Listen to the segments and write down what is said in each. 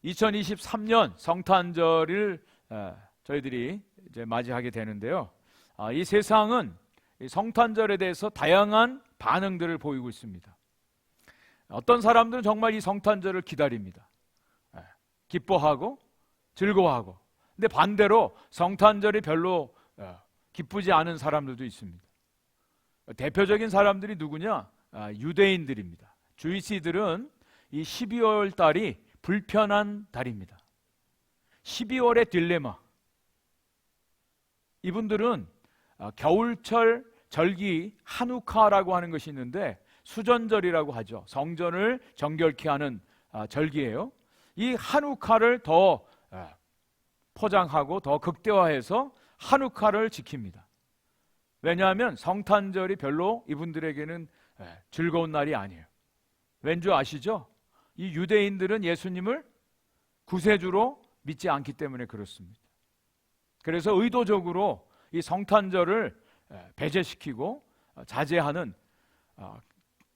2023년 성탄절을 저희들이 이제 맞이하게 되는데요. 이 세상은 이 성탄절에 대해서 다양한 반응들을 보이고 있습니다. 어떤 사람들은 정말 이 성탄절을 기다립니다. 기뻐하고 즐거워하고. 근데 반대로 성탄절이 별로 기쁘지 않은 사람들도 있습니다. 대표적인 사람들이 누구냐? 유대인들입니다. 주이시들은 이 12월 달이 불편한 달입니다. 12월의 딜레마. 이분들은 겨울철 절기 하누카라고 하는 것이 있는데 수전절이라고 하죠. 성전을 정결케 하는 절기예요. 이 하누카를 더 포장하고 더 극대화해서 하누카를 지킵니다. 왜냐하면 성탄절이 별로 이분들에게는 즐거운 날이 아니에요. 왠지 아시죠? 이 유대인들은 예수님을 구세주로 믿지 않기 때문에 그렇습니다. 그래서 의도적으로 이 성탄절을 배제시키고 자제하는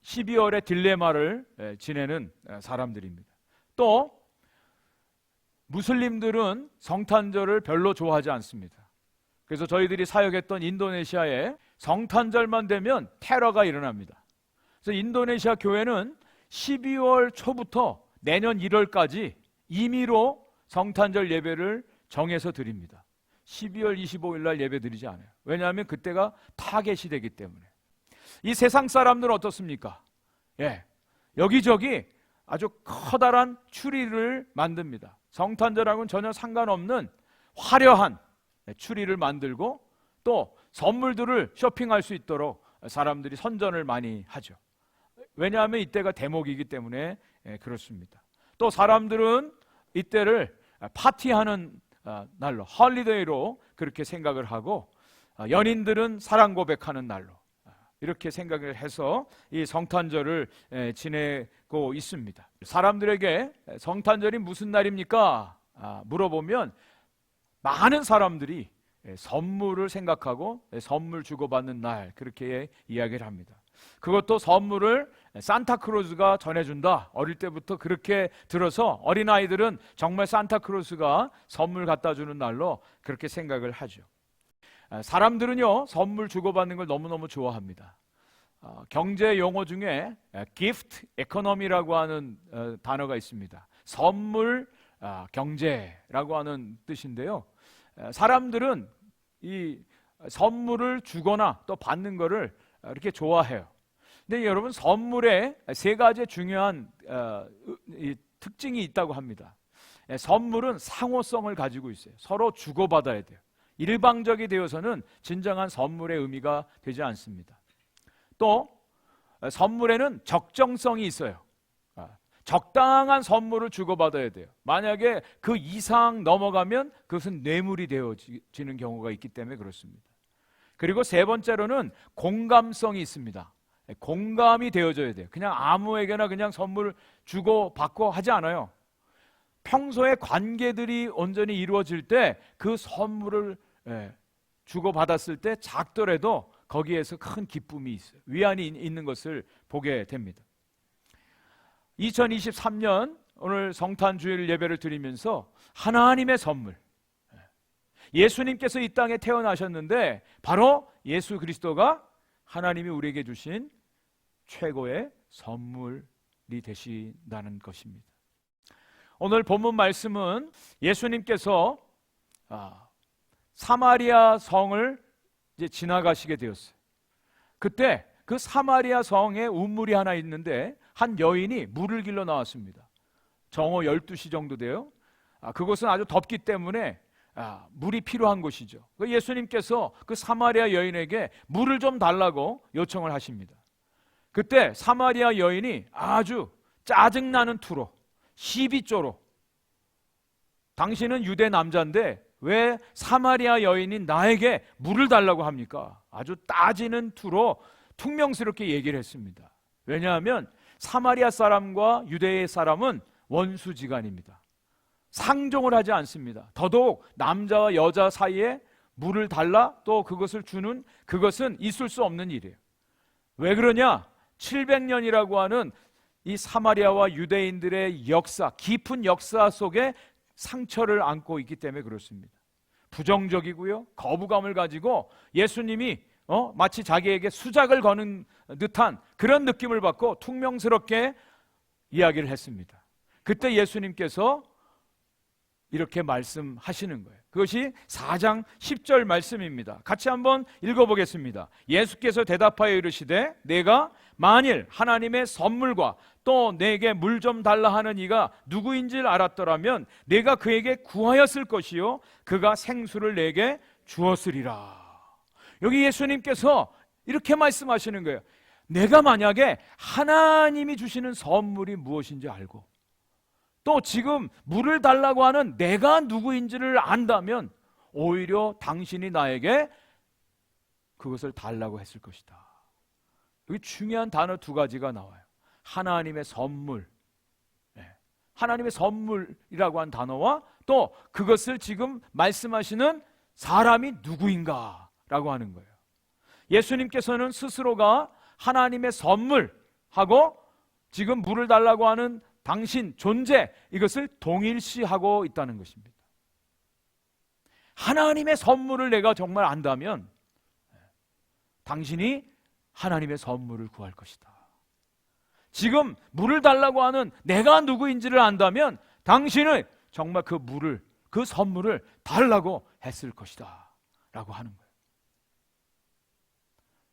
12월의 딜레마를 지내는 사람들입니다. 또 무슬림들은 성탄절을 별로 좋아하지 않습니다. 그래서 저희들이 사역했던 인도네시아에 성탄절만 되면 테러가 일어납니다. 그래서 인도네시아 교회는 12월 초부터 내년 1월까지 임의로 성탄절 예배를 정해서 드립니다. 12월 25일 날 예배 드리지 않아요. 왜냐하면 그때가 타겟이 되기 때문에. 이 세상 사람들은 어떻습니까? 여기저기 아주 커다란 추리를 만듭니다. 성탄절하고는 전혀 상관없는 화려한 추리를 만들고 또 선물들을 쇼핑할 수 있도록 사람들이 선전을 많이 하죠. 왜냐하면 이때가 대목이기 때문에 그렇습니다. 또 사람들은 이때를 파티하는 날로, 홀리데이로 그렇게 생각을 하고 연인들은 사랑 고백하는 날로 이렇게 생각을 해서 이 성탄절을 지내고 있습니다. 사람들에게 성탄절이 무슨 날입니까? 물어보면 많은 사람들이 선물을 생각하고 선물 주고받는 날 그렇게 이야기를 합니다. 그것도 선물을 산타크로스가 전해준다. 어릴 때부터 그렇게 들어서 어린아이들은 정말 산타크로스가 선물 갖다 주는 날로 그렇게 생각을 하죠. 사람들은요 선물 주고받는 걸 너무너무 좋아합니다. 경제 용어 중에 gift economy라고 하는 단어가 있습니다. 선물 경제라고 하는 뜻인데요. 사람들은 이 선물을 주거나 또 받는 거를 이렇게 좋아해요. 근데 여러분 선물에 세 가지 중요한 특징이 있다고 합니다. 선물은 상호성을 가지고 있어요. 서로 주고받아야 돼요. 일방적이 되어서는 진정한 선물의 의미가 되지 않습니다. 또 선물에는 적정성이 있어요. 적당한 선물을 주고받아야 돼요. 만약에 그 이상 넘어가면 그것은 뇌물이 되어지는 경우가 있기 때문에 그렇습니다. 그리고 세 번째로는 공감성이 있습니다. 공감이 되어져야 돼요. 그냥 아무에게나 그냥 선물 주고받고 하지 않아요. 평소에 관계들이 온전히 이루어질 때 그 선물을 주고받았을 때 작더라도 거기에서 큰 기쁨이 있어요. 위안이 있는 것을 보게 됩니다. 2023년 오늘 성탄주일 예배를 드리면서 하나님의 선물, 예수님께서 이 땅에 태어나셨는데 바로 예수 그리스도가 하나님이 우리에게 주신 최고의 선물이 되신다는 것입니다. 오늘 본문 말씀은 예수님께서 사마리아 성을 이제 지나가시게 되었어요. 그때 그 사마리아 성에 우물이 하나 있는데 한 여인이 물을 길러 나왔습니다. 정오 12시 정도 돼요. 그곳은 아주 덥기 때문에 물이 필요한 곳이죠. 예수님께서 그 사마리아 여인에게 물을 좀 달라고 요청을 하십니다. 그때 사마리아 여인이 아주 짜증나는 투로 시비조로 당신은 유대 남자인데 왜 사마리아 여인인 나에게 물을 달라고 합니까? 아주 따지는 투로 퉁명스럽게 얘기를 했습니다. 왜냐하면 사마리아 사람과 유대의 사람은 원수지간입니다. 상종을 하지 않습니다. 더더욱 남자와 여자 사이에 물을 달라 또 그것을 주는 그것은 있을 수 없는 일이에요. 왜 그러냐? 700년이라고 하는 이 사마리아와 유대인들의 역사, 깊은 역사 속에 상처를 안고 있기 때문에 그렇습니다. 부정적이고요, 거부감을 가지고 예수님이 마치 자기에게 수작을 거는 듯한 그런 느낌을 받고 퉁명스럽게 이야기를 했습니다. 그때 예수님께서 이렇게 말씀하시는 거예요. 그것이 4장 10절 말씀입니다. 같이 한번 읽어보겠습니다. 예수께서 대답하여 이르시되 내가 만일 하나님의 선물과 또 내게 물 좀 달라 하는 이가 누구인지를 알았더라면 내가 그에게 구하였을 것이요 그가 생수를 내게 주었으리라. 여기 예수님께서 이렇게 말씀하시는 거예요. 내가 만약에 하나님이 주시는 선물이 무엇인지 알고 또 지금 물을 달라고 하는 내가 누구인지를 안다면 오히려 당신이 나에게 그것을 달라고 했을 것이다. 여기 중요한 단어 두 가지가 나와요. 하나님의 선물, 하나님의 선물이라고 한 단어와 또 그것을 지금 말씀하시는 사람이 누구인가 라고 하는 거예요. 예수님께서는 스스로가 하나님의 선물하고 지금 물을 달라고 하는 당신 존재, 이것을 동일시하고 있다는 것입니다. 하나님의 선물을 내가 정말 안다면 당신이 하나님의 선물을 구할 것이다. 지금 물을 달라고 하는 내가 누구인지를 안다면 당신은 정말 그 물을, 그 선물을 달라고 했을 것이다 라고 하는 거예요.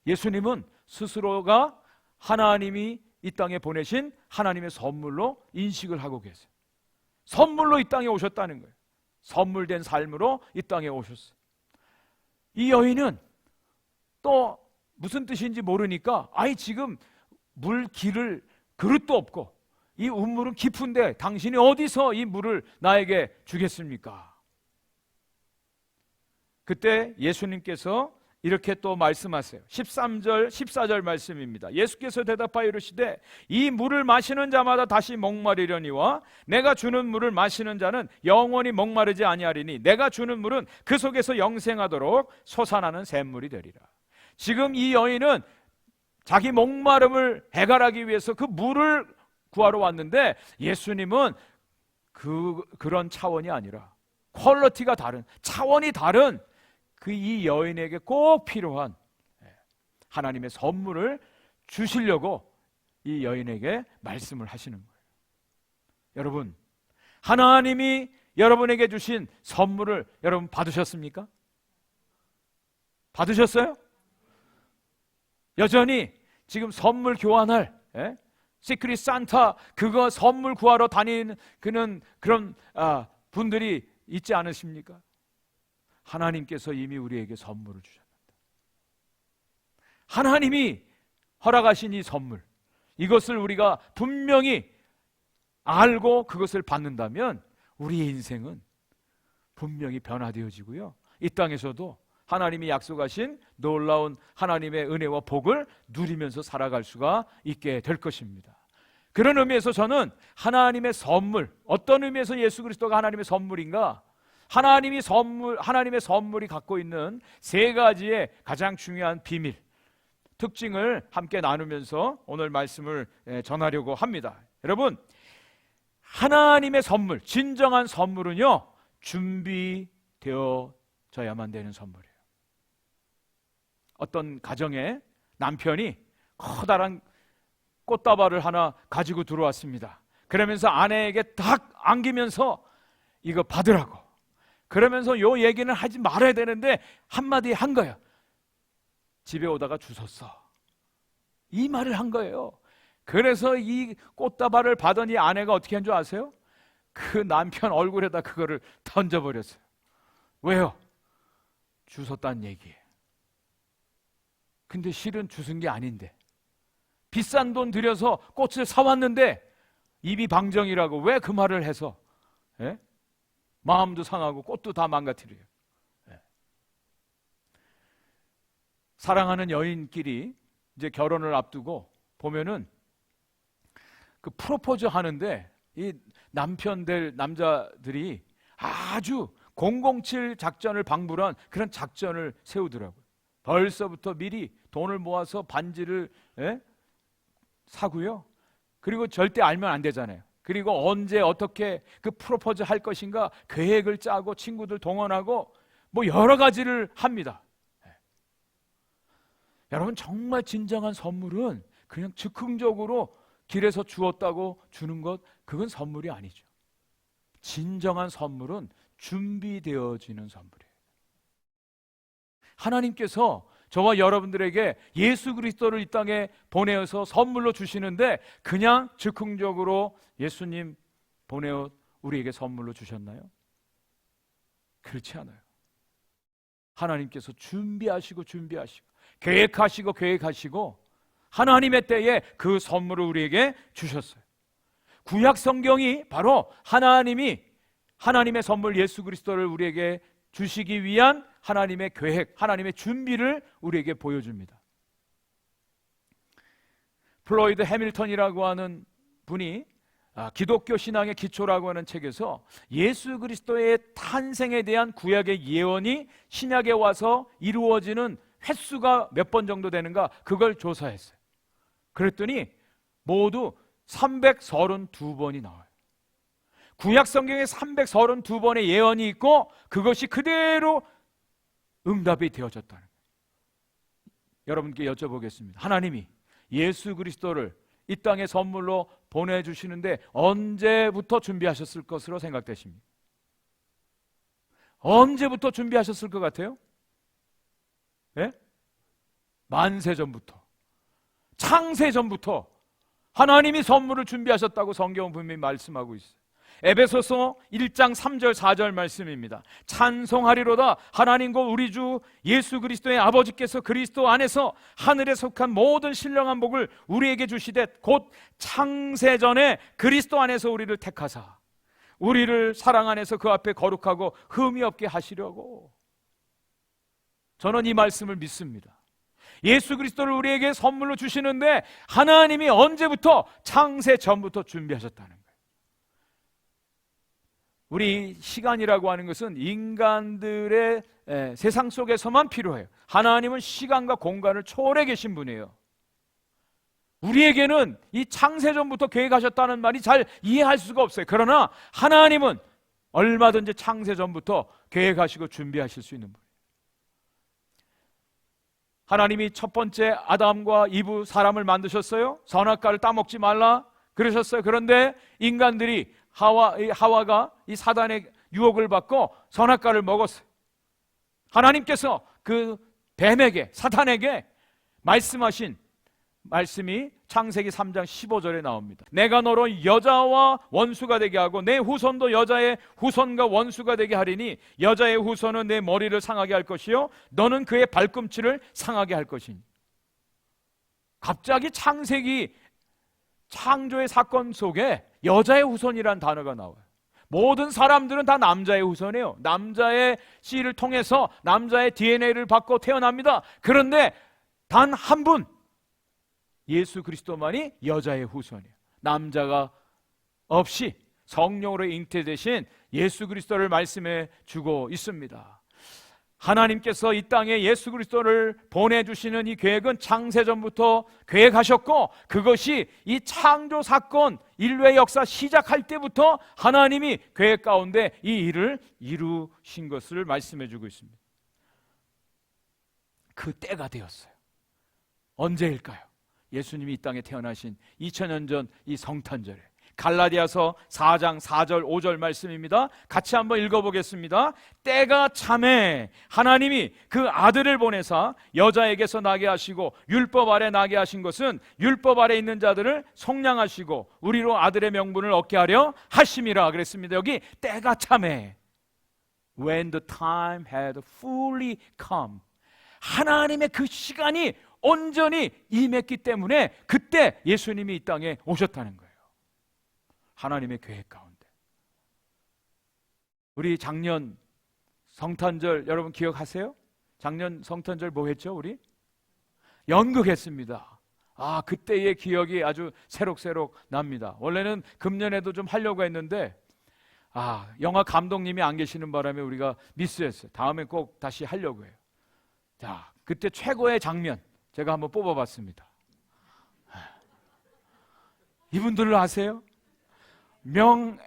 예수님은 스스로가 하나님이 이 땅에 보내신 하나님의 선물로 인식을 하고 계세요. 선물로 이 땅에 오셨다는 거예요. 선물된 삶으로 이 땅에 오셨어요. 이 여인은 또 무슨 뜻인지 모르니까 지금 물 기를 그릇도 없고 이 운물은 깊은데 당신이 어디서 이 물을 나에게 주겠습니까? 그때 예수님께서 이렇게 또 말씀하세요. 13절 14절 말씀입니다. 예수께서 대답하여 이르시되 이 물을 마시는 자마다 다시 목마르려니와 내가 주는 물을 마시는 자는 영원히 목마르지 아니하리니 내가 주는 물은 그 속에서 영생하도록 솟아나는 샘물이 되리라. 지금 이 여인은 자기 목마름을 해결하기 위해서 그 물을 구하러 왔는데 예수님은 그런 차원이 아니라 퀄리티가 다른, 차원이 다른 그 이 여인에게 꼭 필요한 하나님의 선물을 주시려고 이 여인에게 말씀을 하시는 거예요. 여러분, 하나님이 여러분에게 주신 선물을 여러분 받으셨습니까? 받으셨어요? 여전히 지금 선물 교환할 시크릿 산타 그거 선물 구하러 다니는 그런 분들이 있지 않으십니까? 하나님께서 이미 우리에게 선물을 주셨습니다. 하나님이 허락하신 이 선물, 이것을 우리가 분명히 알고 그것을 받는다면 우리의 인생은 분명히 변화되어지고요, 이 땅에서도 하나님이 약속하신 놀라운 하나님의 은혜와 복을 누리면서 살아갈 수가 있게 될 것입니다. 그런 의미에서 저는 하나님의 선물, 어떤 의미에서 예수 그리스도가 하나님의 선물인가? 하나님의 선물이 갖고 있는 세 가지의 가장 중요한 비밀, 특징을 함께 나누면서 오늘 말씀을 전하려고 합니다. 여러분, 하나님의 선물, 진정한 선물은요, 준비되어져야만 되는 선물이에요. 어떤 가정에 남편이 커다란 꽃다발을 하나 가지고 들어왔습니다. 그러면서 아내에게 딱 안기면서 이거 받으라고, 그러면서 요 얘기는 하지 말아야 되는데 한마디 한 거예요. 집에 오다가 주웠어. 이 말을 한 거예요. 그래서 이 꽃다발을 받은 이 아내가 어떻게 한 줄 아세요? 그 남편 얼굴에다 그거를 던져버렸어요. 왜요? 주웠다는 얘기예요. 근데 실은 주운 게 아닌데, 비싼 돈 들여서 꽃을 사왔는데 입이 방정이라고 왜 그 말을 해서 마음도 상하고 꽃도 다 망가뜨려요. 사랑하는 여인끼리 이제 결혼을 앞두고 보면은 그 프로포즈 하는데 이 남편 될 남자들이 아주 007 작전을 방불한 그런 작전을 세우더라고요. 벌써부터 미리 돈을 모아서 반지를 사고요, 그리고 절대 알면 안 되잖아요. 그리고 언제 어떻게 그 프로포즈 할 것인가 계획을 짜고 친구들 동원하고 뭐 여러 가지를 합니다. 여러분, 정말 진정한 선물은 그냥 즉흥적으로 길에서 주었다고 주는 것, 그건 선물이 아니죠. 진정한 선물은 준비되어지는 선물이에요. 하나님께서 저와 여러분들에게 예수 그리스도를 이 땅에 보내어서 선물로 주시는데 그냥 즉흥적으로 예수님 보내어 우리에게 선물로 주셨나요? 그렇지 않아요. 하나님께서 준비하시고 계획하시고 하나님의 때에 그 선물을 우리에게 주셨어요. 구약 성경이 바로 하나님이 하나님의 선물 예수 그리스도를 우리에게 주시기 위한 하나님의 계획, 하나님의 준비를 우리에게 보여줍니다. 플로이드 해밀턴이라고 하는 분이 기독교 신앙의 기초라고 하는 책에서 예수 그리스도의 탄생에 대한 구약의 예언이 신약에 와서 이루어지는 횟수가 몇 번 정도 되는가, 그걸 조사했어요. 그랬더니 모두 332번이 나와요. 구약 성경에 332번의 예언이 있고 그것이 그대로 응답이 되어졌다는 거예요. 여러분께 여쭤보겠습니다. 하나님이 예수 그리스도를 이 땅에 선물로 보내주시는데 언제부터 준비하셨을 것으로 생각되십니까? 언제부터 준비하셨을 것 같아요? 예? 만세 전부터, 창세 전부터 하나님이 선물을 준비하셨다고 성경은 분명히 말씀하고 있어요. 에베소서 1장 3절 4절 말씀입니다. 찬송하리로다 하나님과 우리 주 예수 그리스도의 아버지께서 그리스도 안에서 하늘에 속한 모든 신령한 복을 우리에게 주시되 곧 창세전에 그리스도 안에서 우리를 택하사 우리를 사랑 안에서 그 앞에 거룩하고 흠이 없게 하시려고. 저는 이 말씀을 믿습니다. 예수 그리스도를 우리에게 선물로 주시는데 하나님이 언제부터? 창세 전부터 준비하셨다는 거예요. 우리 시간이라고 하는 것은 인간들의 세상 속에서만 필요해요. 하나님은 시간과 공간을 초월해 계신 분이에요. 우리에게는 이 창세전부터 계획하셨다는 말이 잘 이해할 수가 없어요. 그러나 하나님은 얼마든지 창세전부터 계획하시고 준비하실 수 있는 분이에요. 하나님이 첫 번째 아담과 이브 사람을 만드셨어요. 선악과를 따먹지 말라 그러셨어요. 그런데 인간들이 하와가 이 사단의 유혹을 받고 선악과를 먹었어요. 하나님께서 그 뱀에게, 사탄에게 말씀하신 말씀이 창세기 3장 15절에 나옵니다. 내가 너로 여자와 원수가 되게 하고 내 후손도 여자의 후손과 원수가 되게 하리니 여자의 후손은 내 머리를 상하게 할 것이요 너는 그의 발꿈치를 상하게 할 것이니. 갑자기 창세기 창조의 사건 속에 여자의 후손이라는 단어가 나와요. 모든 사람들은 다 남자의 후손이에요. 남자의 씨를 통해서 남자의 DNA를 받고 태어납니다. 그런데 단 한 분, 예수 그리스도만이 여자의 후손이에요. 남자가 없이 성령으로 잉태되신 예수 그리스도를 말씀해 주고 있습니다. 하나님께서 이 땅에 예수 그리스도를 보내주시는 이 계획은 창세전부터 계획하셨고 그것이 이 창조 사건 인류의 역사 시작할 때부터 하나님이 계획 가운데 이 일을 이루신 것을 말씀해 주고 있습니다. 그 때가 되었어요. 언제일까요? 예수님이 이 땅에 태어나신 2000년 전 이 성탄절에 갈라디아서 4장 4절 5절 말씀입니다. 같이 한번 읽어보겠습니다. 때가 참에 하나님이 그 아들을 보내사 여자에게서 나게 하시고 율법 아래 나게 하신 것은 율법 아래 있는 자들을 속량하시고 우리로 아들의 명분을 얻게 하려 하심이라 그랬습니다. 여기 때가 참에 When the time had fully come, 하나님의 그 시간이 온전히 임했기 때문에 그때 예수님이 이 땅에 오셨다는 거예요. 하나님의 계획 가운데. 우리 작년 성탄절 여러분 기억하세요? 작년 성탄절 뭐 했죠? 우리 연극했습니다. 그때의 기억이 아주 새록새록 납니다. 원래는 금년에도 좀 하려고 했는데 영화 감독님이 안 계시는 바람에 우리가 미스했어요. 다음에 꼭 다시 하려고 해요. 자, 그때 최고의 장면 제가 한번 뽑아봤습니다. 이분들을 아세요? 명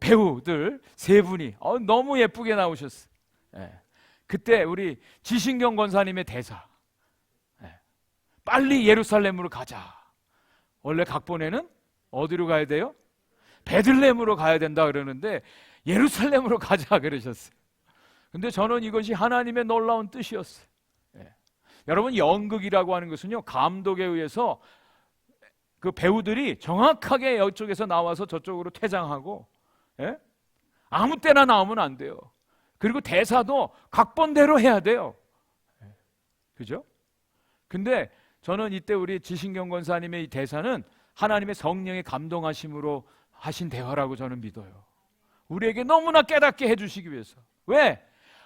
배우들 세 분이 너무 예쁘게 나오셨어요. 예. 그때 우리 지신경 권사님의 대사, 빨리 예루살렘으로 가자. 원래 각본에는 어디로 가야 돼요? 베들레헴으로 가야 된다 그러는데 예루살렘으로 가자 그러셨어요. 근데 저는 이것이 하나님의 놀라운 뜻이었어요. 여러분, 연극이라고 하는 것은요, 감독에 의해서 그 배우들이 정확하게 이쪽에서 나와서 저쪽으로 퇴장하고, 아무 때나 나오면 안 돼요. 그리고 대사도 각본대로 해야 돼요. 그죠? 근데 저는 이때 우리 지신경 권사님의 이 대사는 하나님의 성령의 감동하심으로 하신 대화라고 저는 믿어요. 우리에게 너무나 깨닫게 해주시기 위해서. 왜?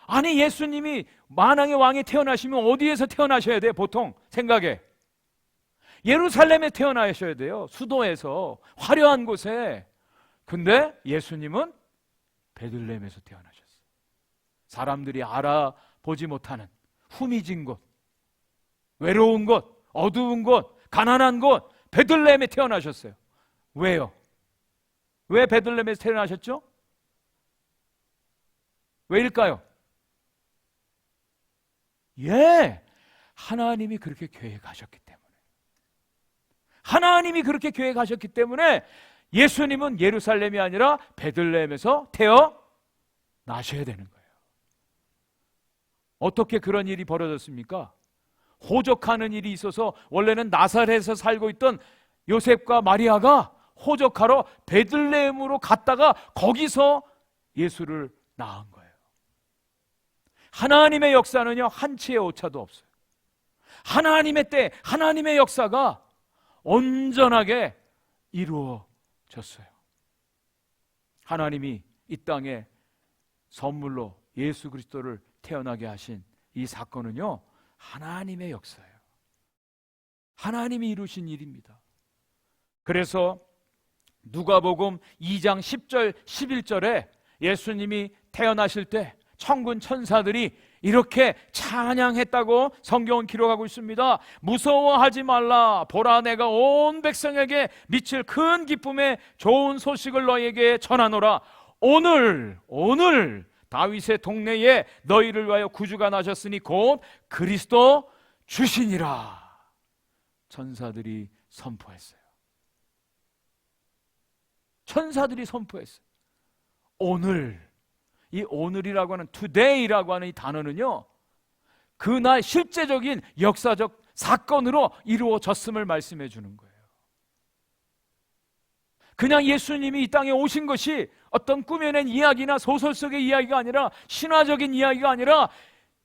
아니, 예수님이 만왕의 왕이 태어나시면 어디에서 태어나셔야 돼요? 보통 생각에 예루살렘에 태어나셔야 돼요. 수도에서, 화려한 곳에. 근데 예수님은 베들레헴에서 태어나셨어요. 사람들이 알아보지 못하는 후미진 곳, 외로운 곳, 어두운 곳, 가난한 곳, 베들레헴에 태어나셨어요. 왜요? 왜 베들레헴에서 태어나셨죠? 왜일까요? 하나님이 그렇게 계획하셨기 때문에. 하나님이 그렇게 계획하셨기 때문에 예수님은 예루살렘이 아니라 베들레헴에서 태어나셔야 되는 거예요. 어떻게 그런 일이 벌어졌습니까? 호적하는 일이 있어서 원래는 나사렛에서 살고 있던 요셉과 마리아가 호적하러 베들레헴으로 갔다가 거기서 예수를 낳은 거예요. 하나님의 역사는요, 한치의 오차도 없어요. 하나님의 때, 하나님의 역사가 온전하게 이루어졌어요. 하나님이 이 땅에 선물로 예수 그리스도를 태어나게 하신 이 사건은요, 하나님의 역사예요. 하나님이 이루신 일입니다. 그래서 누가복음 2장 10절 11절에 예수님이 태어나실 때 천군 천사들이 이렇게 찬양했다고 성경은 기록하고 있습니다. 무서워하지 말라. 보라, 내가 온 백성에게 미칠 큰 기쁨의 좋은 소식을 너희에게 전하노라. 오늘 다윗의 동네에 너희를 위하여 구주가 나셨으니 곧 그리스도 주시니라. 천사들이 선포했어요. 천사들이 선포했어요. 이 오늘이라고 하는 today라고 하는 이 단어는요, 그날 실제적인 역사적 사건으로 이루어졌음을 말씀해 주는 거예요. 그냥 예수님이 이 땅에 오신 것이 어떤 꾸며낸 이야기나 소설 속의 이야기가 아니라, 신화적인 이야기가 아니라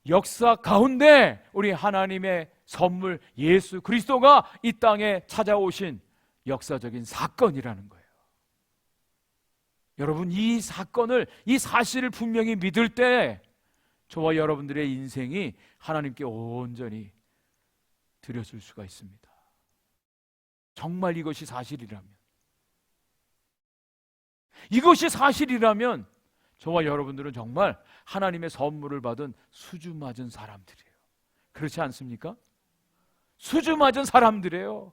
역사 가운데 우리 하나님의 선물 예수 그리스도가 이 땅에 찾아오신 역사적인 사건이라는 거예요. 여러분, 이 사건을, 이 사실을 분명히 믿을 때 저와 여러분들의 인생이 하나님께 온전히 드려질 수가 있습니다. 정말 이것이 사실이라면, 저와 여러분들은 정말 하나님의 선물을 받은 수주 맞은 사람들이에요. 그렇지 않습니까? 수주 맞은 사람들이에요.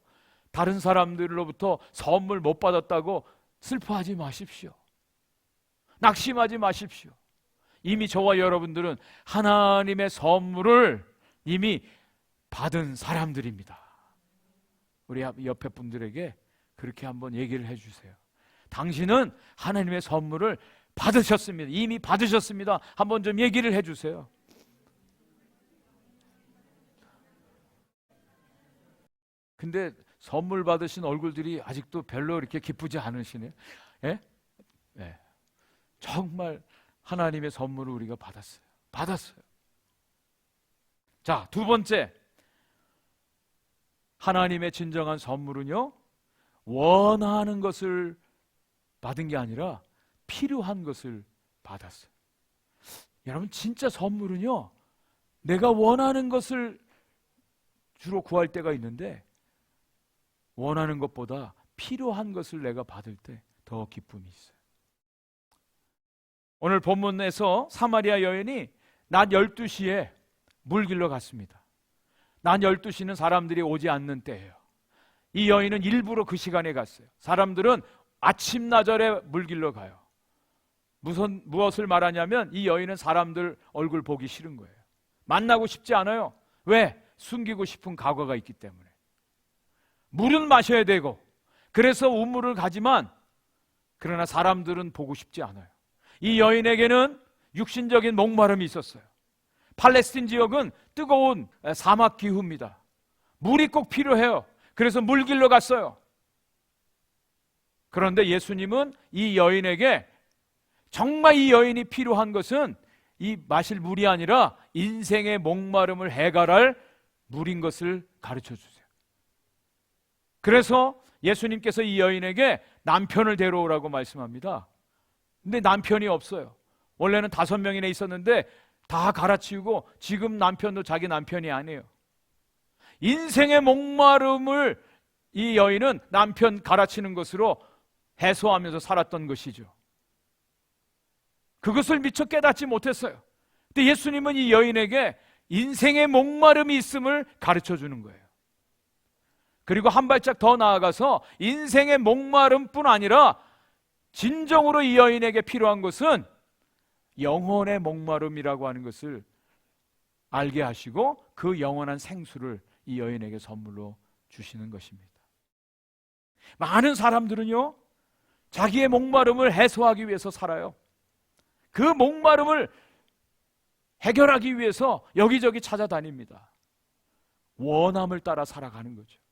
다른 사람들로부터 선물 못 받았다고 슬퍼하지 마십시오. 낙심하지 마십시오. 이미 저와 여러분들은 하나님의 선물을 이미 받은 사람들입니다. 우리 옆에 분들에게 그렇게 한번 얘기를 해주세요. 당신은 하나님의 선물을 받으셨습니다. 이미 받으셨습니다. 한번 좀 얘기를 해주세요. 근데 선물 받으신 얼굴들이 아직도 별로 이렇게 기쁘지 않으시네요. 예? 네. 정말 하나님의 선물을 우리가 받았어요. 자, 두 번째, 하나님의 진정한 선물은요, 원하는 것을 받은 게 아니라 필요한 것을 받았어요. 여러분, 진짜 선물은요, 내가 원하는 것을 주로 구할 때가 있는데, 원하는 것보다 필요한 것을 내가 받을 때 더 기쁨이 있어요. 오늘 본문에서 사마리아 여인이 낮 12시에 물 길러 갔습니다. 낮 12시는 사람들이 오지 않는 때예요. 이 여인은 일부러 그 시간에 갔어요. 사람들은 아침나절에 물길로 가요. 무엇을 말하냐면 이 여인은 사람들 얼굴 보기 싫은 거예요. 만나고 싶지 않아요. 왜? 숨기고 싶은 과거가 있기 때문에. 물은 마셔야 되고, 그래서 우물을 가지만, 그러나 사람들은 보고 싶지 않아요. 이 여인에게는 육신적인 목마름이 있었어요. 팔레스틴 지역은 뜨거운 사막 기후입니다. 물이 꼭 필요해요. 그래서 물길로 갔어요. 그런데 예수님은 이 여인에게 정말 이 여인이 필요한 것은 이 마실 물이 아니라 인생의 목마름을 해결할 물인 것을 가르쳐 주세요. 그래서 예수님께서 이 여인에게 남편을 데려오라고 말씀합니다. 근데 남편이 없어요. 원래는 5명이나 있었는데 다 갈아치우고 지금 남편도 자기 남편이 아니에요. 인생의 목마름을 이 여인은 남편 갈아치는 것으로 해소하면서 살았던 것이죠. 그것을 미처 깨닫지 못했어요. 근데 예수님은 이 여인에게 인생의 목마름이 있음을 가르쳐 주는 거예요. 그리고 한 발짝 더 나아가서 인생의 목마름뿐 아니라 진정으로 이 여인에게 필요한 것은 영혼의 목마름이라고 하는 것을 알게 하시고 그 영원한 생수를 이 여인에게 선물로 주시는 것입니다. 많은 사람들은요, 자기의 목마름을 해소하기 위해서 살아요. 그 목마름을 해결하기 위해서 여기저기 찾아다닙니다. 원함을 따라 살아가는 거죠.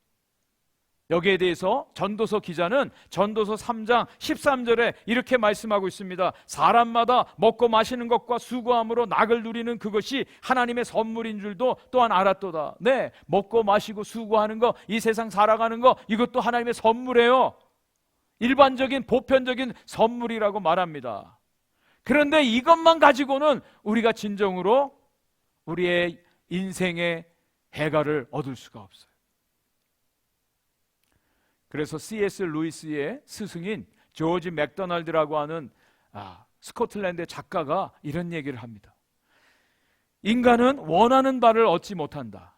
여기에 대해서 전도서 기자는 전도서 3장 13절에 이렇게 말씀하고 있습니다. 사람마다 먹고 마시는 것과 수고함으로 낙을 누리는 그것이 하나님의 선물인 줄도 또한 알았도다. 네, 먹고 마시고 수고하는 거, 이 세상 살아가는 거, 이것도 하나님의 선물이에요. 일반적인 보편적인 선물이라고 말합니다. 그런데 이것만 가지고는 우리가 진정으로 우리의 인생의 해결을 얻을 수가 없어요. 그래서 C.S. 루이스의 스승인 조지 맥도날드라고 하는 스코틀랜드의 작가가 이런 얘기를 합니다. 인간은 원하는 바를 얻지 못한다.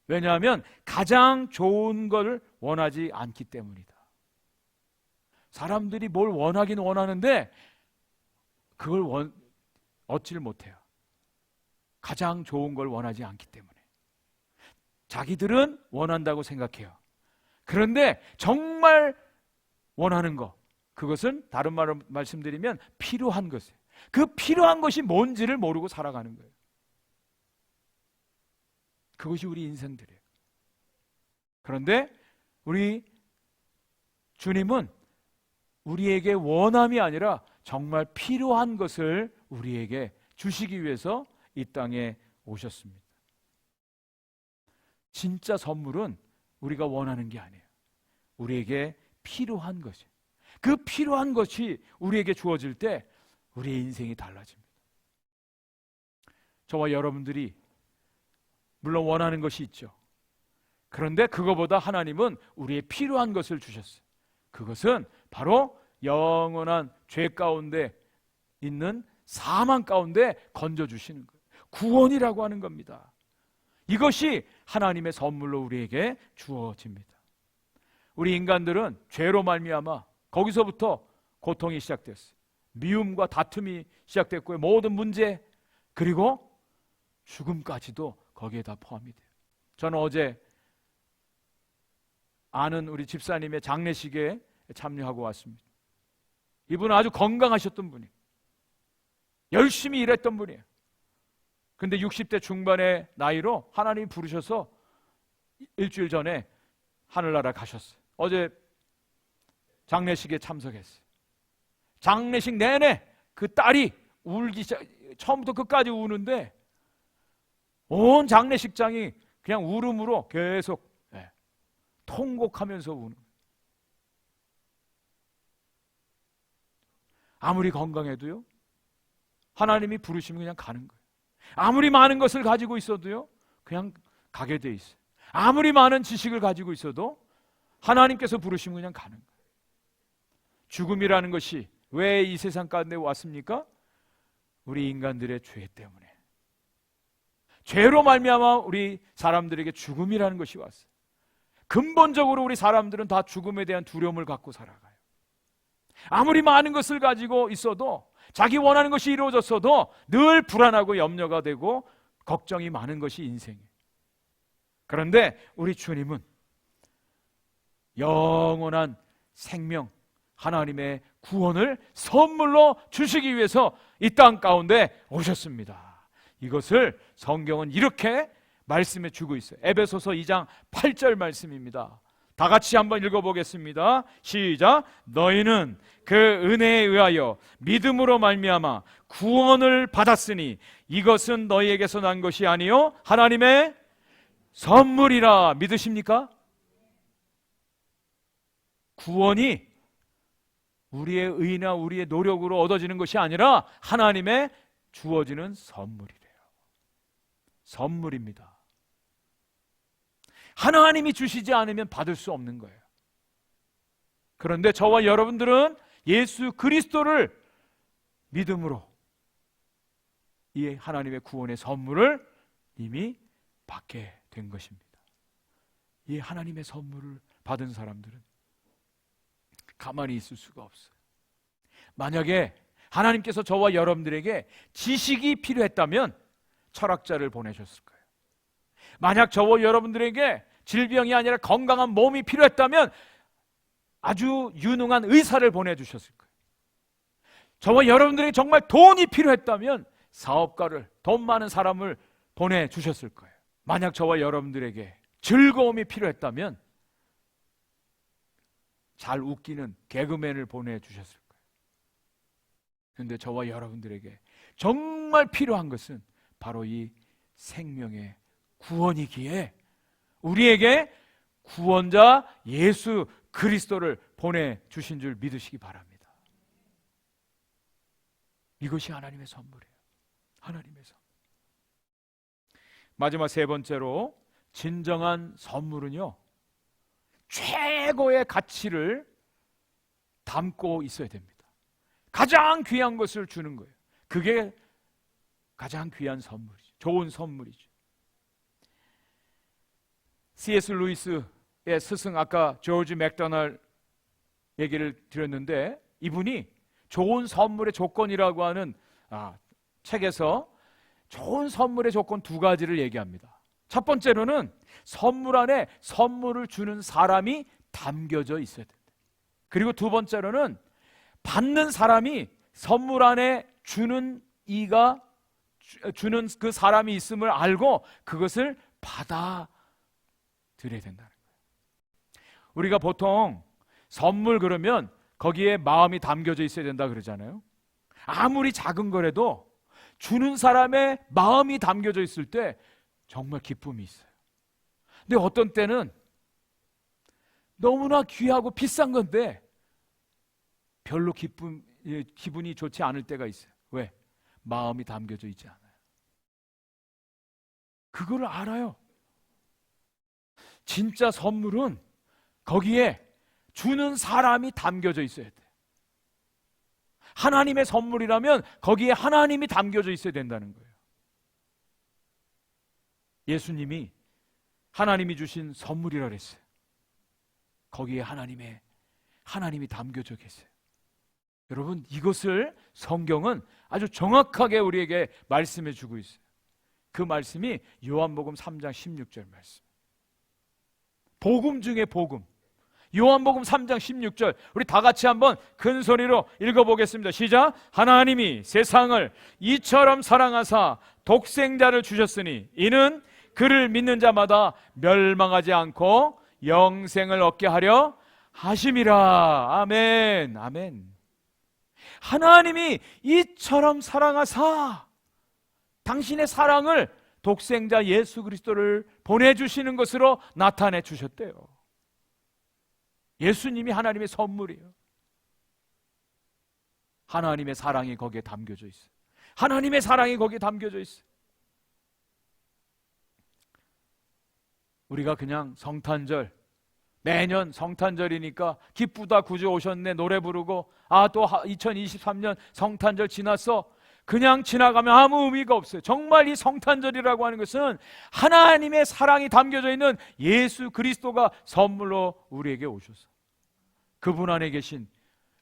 왜냐하면 가장 좋은 걸 원하지 않기 때문이다. 사람들이 뭘 원하긴 원하는데 그걸 얻지를 못해요. 가장 좋은 걸 원하지 않기 때문에. 자기들은 원한다고 생각해요. 그런데 정말 원하는 것, 그것은 다른 말로 말씀드리면 필요한 것이에요. 그 필요한 것이 뭔지를 모르고 살아가는 거예요. 그것이 우리 인생들이에요. 그런데 우리 주님은 우리에게 원함이 아니라 정말 필요한 것을 우리에게 주시기 위해서 이 땅에 오셨습니다. 진짜 선물은 우리가 원하는 게 아니에요. 우리에게 필요한 것이. 그 필요한 것이 우리에게 주어질 때 우리의 인생이 달라집니다. 저와 여러분들이 물론 원하는 것이 있죠. 그런데 그거보다 하나님은 우리의 필요한 것을 주셨어요. 그것은 바로 영원한 죄 가운데 있는 사망 가운데 건져주시는 거예요. 구원이라고 하는 겁니다. 이것이 하나님의 선물로 우리에게 주어집니다. 우리 인간들은 죄로 말미암아 거기서부터 고통이 시작됐어요. 미움과 다툼이 시작됐고요. 모든 문제 그리고 죽음까지도 거기에 다 포함이 돼요. 저는 어제 아는 우리 집사님의 장례식에 참여하고 왔습니다. 이분은 아주 건강하셨던 분이에요. 열심히 일했던 분이에요. 근데 60대 중반의 나이로 하나님이 부르셔서 일주일 전에 하늘나라 가셨어요. 어제 장례식에 참석했어요. 장례식 내내 그 딸이 울기 시작, 처음부터 끝까지 우는데 온 장례식장이 그냥 울음으로 계속 통곡하면서 우는 거예요. 아무리 건강해도요, 하나님이 부르시면 그냥 가는 거예요. 아무리 많은 것을 가지고 있어도요, 그냥 가게 돼 있어요. 아무리 많은 지식을 가지고 있어도 하나님께서 부르시면 그냥 가는 거예요. 죽음이라는 것이 왜 이 세상 가운데 왔습니까? 우리 인간들의 죄 때문에. 죄로 말미암아 우리 사람들에게 죽음이라는 것이 왔어요. 근본적으로 우리 사람들은 다 죽음에 대한 두려움을 갖고 살아가요. 아무리 많은 것을 가지고 있어도, 자기 원하는 것이 이루어졌어도 늘 불안하고 염려가 되고 걱정이 많은 것이 인생이에요. 그런데 우리 주님은 영원한 생명, 하나님의 구원을 선물로 주시기 위해서 이 땅 가운데 오셨습니다. 이것을 성경은 이렇게 말씀해 주고 있어요. 에베소서 2장 8절 말씀입니다. 다 같이 한번 읽어보겠습니다. 시작. 너희는 그 은혜에 의하여 믿음으로 말미암아 구원을 받았으니 이것은 너희에게서 난 것이 아니요 하나님의 선물이라. 믿으십니까? 구원이 우리의 의나 우리의 노력으로 얻어지는 것이 아니라 하나님의 주어지는 선물이래요. 선물입니다. 하나님이 주시지 않으면 받을 수 없는 거예요. 그런데 저와 여러분들은 예수 그리스도를 믿음으로 이 하나님의 구원의 선물을 이미 받게 된 것입니다. 이 하나님의 선물을 받은 사람들은 가만히 있을 수가 없어요. 만약에 하나님께서 저와 여러분들에게 지식이 필요했다면 철학자를 보내셨을 거예요. 만약 저와 여러분들에게 질병이 아니라 건강한 몸이 필요했다면 아주 유능한 의사를 보내주셨을 거예요. 저와 여러분들에게 정말 돈이 필요했다면 사업가를, 돈 많은 사람을 보내주셨을 거예요. 만약 저와 여러분들에게 즐거움이 필요했다면 잘 웃기는 개그맨을 보내주셨을 거예요. 그런데 저와 여러분들에게 정말 필요한 것은 바로 이 생명의 구원이기에 우리에게 구원자 예수 그리스도를 보내주신 줄 믿으시기 바랍니다. 이것이 하나님의 선물이에요. 하나님의 선물. 마지막 세 번째로, 진정한 선물은요, 최고의 가치를 담고 있어야 됩니다. 가장 귀한 것을 주는 거예요. 그게 가장 귀한 선물이죠. 좋은 선물이죠. C.S. 루이스의 스승, 아까 조지 맥도널드 얘기를 드렸는데, 이분이 좋은 선물의 조건이라고 하는 책에서 좋은 선물의 조건 두 가지를 얘기합니다. 첫 번째로는 선물 안에 선물을 주는 사람이 담겨져 있어야 된다. 그리고 두 번째로는 받는 사람이 선물 안에 주는 그 사람이 있음을 알고 그것을 받아들여야 된다는 거예요. 우리가 보통 선물 그러면 거기에 마음이 담겨져 있어야 된다 그러잖아요. 아무리 작은 거라도 주는 사람의 마음이 담겨져 있을 때 정말 기쁨이 있어요. 근데 어떤 때는 너무나 귀하고 비싼 건데 별로 기분이 좋지 않을 때가 있어요. 왜? 마음이 담겨져 있지 않아요. 그거를 알아요. 진짜 선물은 거기에 주는 사람이 담겨져 있어야 돼요. 하나님의 선물이라면 거기에 하나님이 담겨져 있어야 된다는 거예요. 예수님이 하나님이 주신 선물이라 그랬어요. 거기에 하나님이 담겨져 계세요. 여러분, 이것을 성경은 아주 정확하게 우리에게 말씀해 주고 있어요. 그 말씀이 요한복음 3장 16절 말씀. 복음 중에 복음. 요한복음 3장 16절, 우리 다 같이 한번 큰 소리로 읽어보겠습니다. 시작. 하나님이 세상을 이처럼 사랑하사 독생자를 주셨으니 이는 그를 믿는 자마다 멸망하지 않고 영생을 얻게 하려 하심이라. 아멘. 아멘. 하나님이 이처럼 사랑하사 당신의 사랑을 독생자 예수 그리스도를 보내주시는 것으로 나타내 주셨대요. 예수님이 하나님의 선물이에요. 하나님의 사랑이 거기에 담겨져 있어요. 하나님의 사랑이 거기에 담겨져 있어요. 우리가 그냥 성탄절, 매년 성탄절이니까 기쁘다 구주 오셨네 노래 부르고 또 2023년 성탄절 지났어, 그냥 지나가면 아무 의미가 없어요. 정말 이 성탄절이라고 하는 것은 하나님의 사랑이 담겨져 있는 예수 그리스도가 선물로 우리에게 오셔서 그분 안에 계신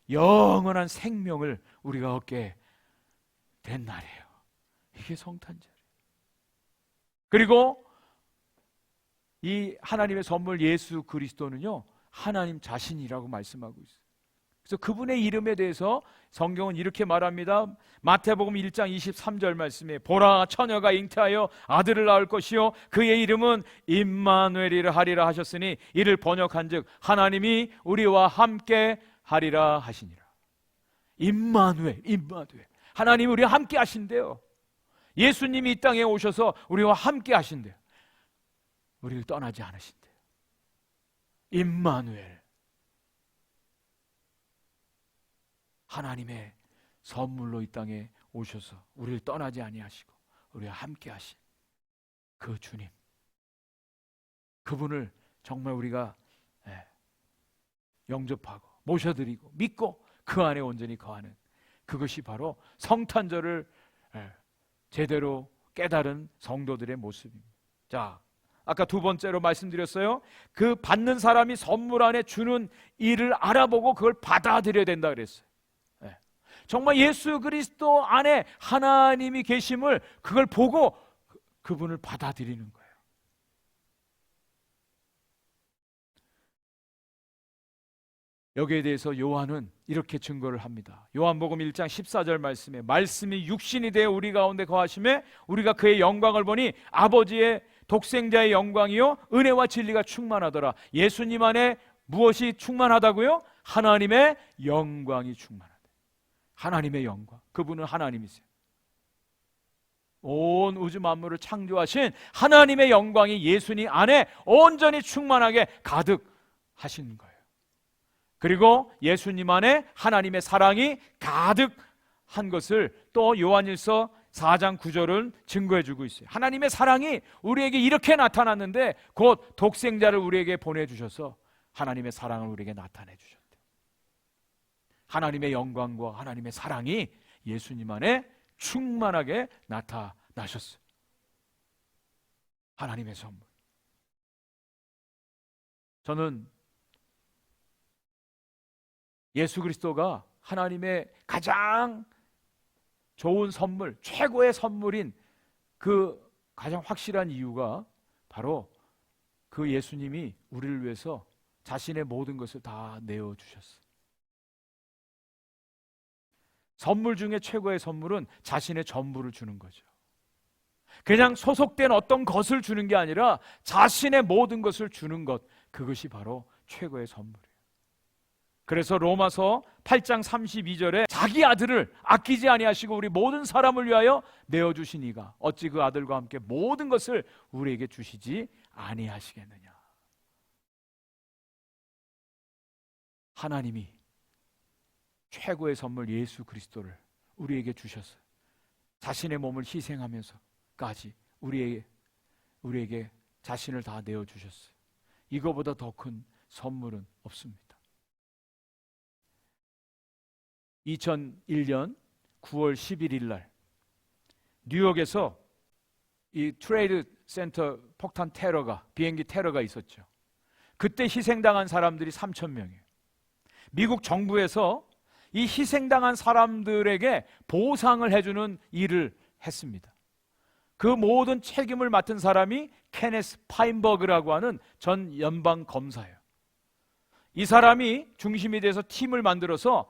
영원한 생명을 우리가 얻게 된 날이에요. 이게 성탄절이에요. 그리고 이 하나님의 선물 예수 그리스도는요, 하나님 자신이라고 말씀하고 있어요. 그래서 그분의 이름에 대해서 성경은 이렇게 말합니다. 마태복음 1장 23절 말씀에 보라 처녀가 잉태하여 아들을 낳을 것이요 그의 이름은 임마누엘이라 하리라 하셨으니 이를 번역한즉 하나님이 우리와 함께 하리라 하시니라. 임마누엘, 임마누엘. 하나님이 우리와 함께 하신대요. 예수님이 이 땅에 오셔서 우리와 함께 하신대요. 우리를 떠나지 않으신대요. 임마누엘. 하나님의 선물로 이 땅에 오셔서 우리를 떠나지 아니하시고 우리와 함께 하신 그 주님, 그분을 정말 우리가 영접하고 모셔드리고 믿고 그 안에 온전히 거하는 그것이 바로 성탄절을 제대로 깨달은 성도들의 모습입니다. 자, 아까 두 번째로 말씀드렸어요. 그 받는 사람이 선물 안에 주는 일을 알아보고 그걸 받아들여야 된다 그랬어요. 정말 예수 그리스도 안에 하나님이 계심을 그걸 보고 그분을 받아들이는 거예요. 여기에 대해서 요한은 이렇게 증거를 합니다. 요한복음 1장 14절 말씀에 말씀이 육신이 되어 우리 가운데 거하심에 우리가 그의 영광을 보니 아버지의 독생자의 영광이요 은혜와 진리가 충만하더라. 예수님 안에 무엇이 충만하다고요? 하나님의 영광이 충만하다. 하나님의 영광. 그분은 하나님이세요. 온 우주 만물을 창조하신 하나님의 영광이 예수님 안에 온전히 충만하게 가득하신 거예요. 그리고 예수님 안에 하나님의 사랑이 가득한 것을 또 요한일서 4장 9절은 증거해 주고 있어요. 하나님의 사랑이 우리에게 이렇게 나타났는데 곧 독생자를 우리에게 보내주셔서 하나님의 사랑을 우리에게 나타내 주셨대요. 하나님의 영광과 하나님의 사랑이 예수님 안에 충만하게 나타나셨어요. 하나님의 선물. 저는 예수 그리스도가 하나님의 가장 좋은 선물, 최고의 선물인 그 가장 확실한 이유가 바로 그 예수님이 우리를 위해서 자신의 모든 것을 다 내어주셨어요. 선물 중에 최고의 선물은 자신의 전부를 주는 거죠. 그냥 소속된 어떤 것을 주는 게 아니라 자신의 모든 것을 주는 것, 그것이 바로 최고의 선물이에요. 그래서 로마서 8장 32절에 자기 아들을 아끼지 아니하시고 우리 모든 사람을 위하여 내어주신 이가 어찌 그 아들과 함께 모든 것을 우리에게 주시지 아니하시겠느냐. 하나님이 최고의 선물 예수 그리스도를 우리에게 주셨어요. 자신의 몸을 희생하면서까지 우리에게 자신을 다 내어주셨어요. 이거보다 더 큰 선물은 없습니다. 2001년 9월 11일 날 뉴욕에서 이 트레이드 센터 폭탄 테러가, 비행기 테러가 있었죠. 그때 희생당한 사람들이 3,000명이에요. 미국 정부에서 이 희생당한 사람들에게 보상을 해주는 일을 했습니다. 그 모든 책임을 맡은 사람이 케네스 파인버그라고 하는 전 연방 검사예요. 이 사람이 중심이 돼서 팀을 만들어서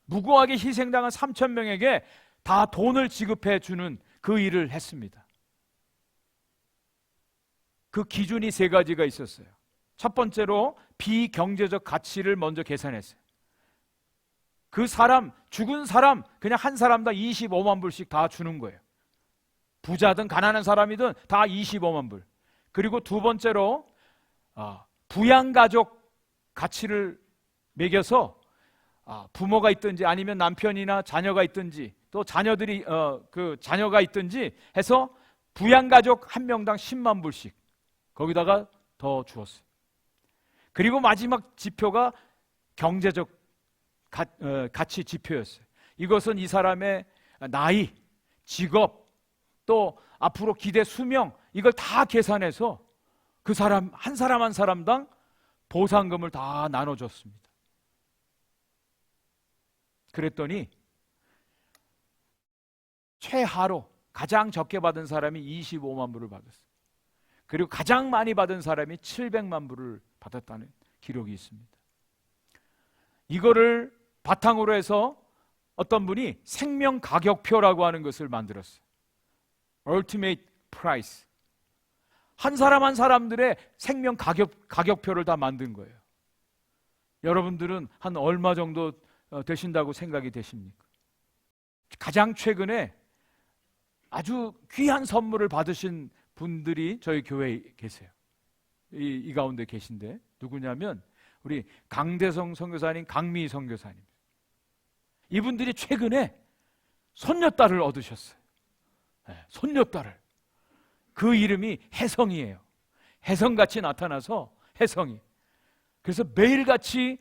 무고하게 희생당한 3,000명에게 다 돈을 지급해 주는 그 일을 했습니다. 그 기준이 3가지가 있었어요. 첫 번째로 비경제적 가치를 먼저 계산했어요. 그 사람, 죽은 사람, 그냥 한 사람당 25만 불씩 다 주는 거예요. 부자든 가난한 사람이든 다 25만 불. 그리고 두 번째로 부양가족 가치를 매겨서 부모가 있든지 아니면 남편이나 자녀가 있든지 또 자녀들이 자녀가 있든지 해서 부양가족 한 명당 10만 불씩 거기다가 더 주었어요. 그리고 마지막 지표가 경제적 가치 지표였어요. 이것은 이 사람의 나이, 직업, 또 앞으로 기대 수명, 이걸 다 계산해서 그 사람 한 사람 한 사람당 보상금을 다 나눠줬습니다. 그랬더니 최하로 가장 적게 받은 사람이 25만 불을 받았어요. 그리고 가장 많이 받은 사람이 700만 불을 받았다는 기록이 있습니다. 이거를 바탕으로 해서 어떤 분이 생명 가격표라고 하는 것을 만들었어요. Ultimate Price. 한 사람 한 사람들의 생명 가격표를 다 만든 거예요. 여러분들은 한 얼마 정도 되신다고 생각이 되십니까? 가장 최근에 아주 귀한 선물을 받으신 분들이 저희 교회에 계세요. 이 가운데 계신데 누구냐면 우리 강대성 선교사님, 강미희 선교사님. 이분들이 최근에 손녀딸을 얻으셨어요. 네, 손녀딸을. 그 이름이 혜성이에요. 혜성같이 나타나서 혜성이. 그래서 매일같이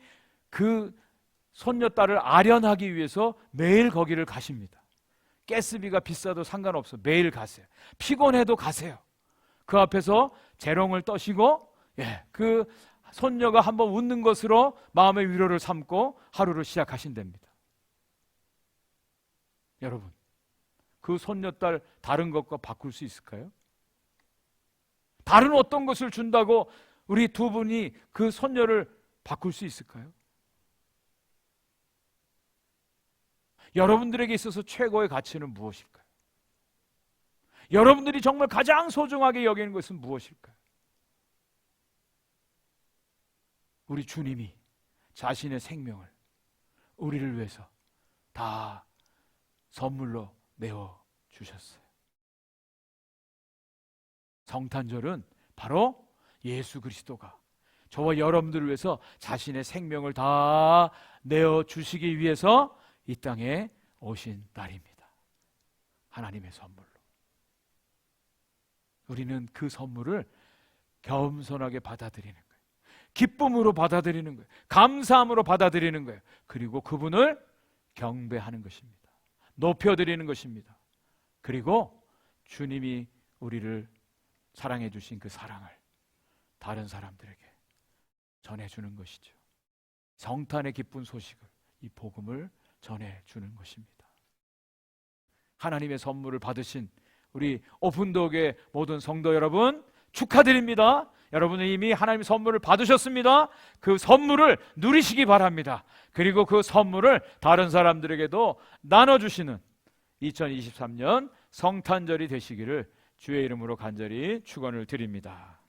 그 손녀딸을 아련하기 위해서 매일 거기를 가십니다. 가스비가 비싸도 상관없어. 매일 가세요. 피곤해도 가세요. 그 앞에서 재롱을 떠시고 그 손녀가 한번 웃는 것으로 마음의 위로를 삼고 하루를 시작하신답니다. 여러분, 그 손녀딸 다른 것과 바꿀 수 있을까요? 다른 어떤 것을 준다고 우리 두 분이 그 손녀를 바꿀 수 있을까요? 여러분들에게 있어서 최고의 가치는 무엇일까요? 여러분들이 정말 가장 소중하게 여기는 것은 무엇일까요? 우리 주님이 자신의 생명을 우리를 위해서 다 선물로 내어 주셨어요. 성탄절은 바로 예수 그리스도가 저와 여러분들을 위해서 자신의 생명을 다 내어 주시기 위해서 이 땅에 오신 날입니다. 하나님의 선물로. 우리는 그 선물을 겸손하게 받아들이는 거예요. 기쁨으로 받아들이는 거예요. 감사함으로 받아들이는 거예요. 그리고 그분을 경배하는 것입니다. 높여드리는 것입니다. 그리고 주님이 우리를 사랑해 주신 그 사랑을 다른 사람들에게 전해주는 것이죠. 성탄의 기쁜 소식을, 이 복음을 전해주는 것입니다. 하나님의 선물을 받으신 우리 오픈도어의 모든 성도 여러분 축하드립니다. 여러분은 이미 하나님의 선물을 받으셨습니다. 그 선물을 누리시기 바랍니다. 그리고 그 선물을 다른 사람들에게도 나눠주시는 2023년 성탄절이 되시기를 주의 이름으로 간절히 축원을 드립니다.